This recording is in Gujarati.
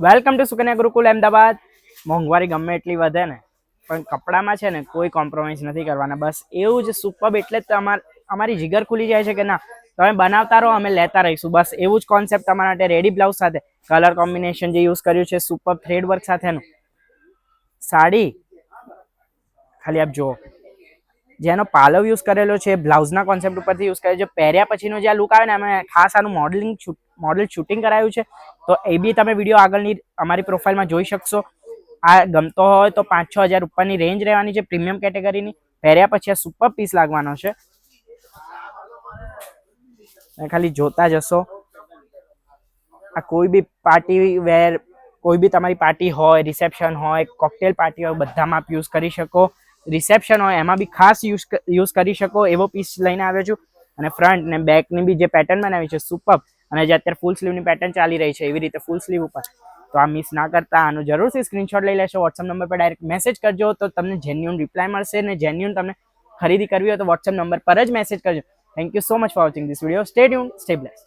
Welcome to Sukanya Gurukul Ahmedabad. મોંઘવારી ગમે એટલી વધે ને પણ કપડામાં છે ને કોઈ કોમ્પ્રોમાઇઝ નથી કરવાના. બસ એવું જ સુપર એટલે જ અમારી જીગર ખુલી જાય છે કે ના તમે બનાવતા રહો, અમે લેતા રહીશું. બસ એવું જ કોન્સેપ્ટ તમારા માટે રેડી બ્લાઉઝ સાથે કલર કોમ્બિનેશન જે યુઝ કર્યું છે સુપર થ્રેડ વર્ક સાથેનું સાડી. ખાલી આપ જુઓ, જેનો પાલવ યુઝ કરેલો છે બ્લાઉઝના કોન્સેપ્ટ ઉપરથી યુઝ કર્યો છે. પહેર્યા પછીનો જે આ લુક આવે ને અમે ખાસ આનું મોડલ શૂટિંગ કરાયું છે, તો એ બી તમે વિડીયો આગળની અમારી પ્રોફાઇલમાં જોઈ શકશો. આ ગમતો હોય તો 5-6 હજાર ઉપરની રેન્જ રહેવાની છે, પ્રીમિયમ કેટેગરીની. પહેર્યા પછી આ સુપર પીસ લાગવાનો છે. ખાલી જોતા જશો. આ કોઈ બી પાર્ટી વેર, કોઈ બી તમારી પાર્ટી હોય, રિસેપ્શન હોય, કોકટેલ પાર્ટી હોય, બધામાં આપ યુઝ કરી શકો. રિસેપ્શન હોય એમાં બી ખાસ યુઝ કરી શકો એવો પીસ લઈને આવ્યો છું. અને ફ્રન્ટ ને બેકની બી જે પેટર્ન બનાવી છે સુપર. અને જે અત્યારે ફૂલ સ્લીવની પેટર્ન ચાલી રહી છે એવી રીતે ફૂલ સ્લીવ ઉપર. તો આ મિસ ના કરતા આનું જરૂરથી સ્ક્રીનશોટ લઈ લેશો. વોટ્સઅપ નંબર પર ડાયરેક્ટ મેસેજ કરજો તો તમને જેન્યુન રિપ્લાય મળશે. ને જેન્યુન તમને ખરીદી કરવી હોય તો વોટ્સઅપ નંબર પર જ મેસેજ કરજો. Thank you so much for watching this video. Stay tuned, stay blessed.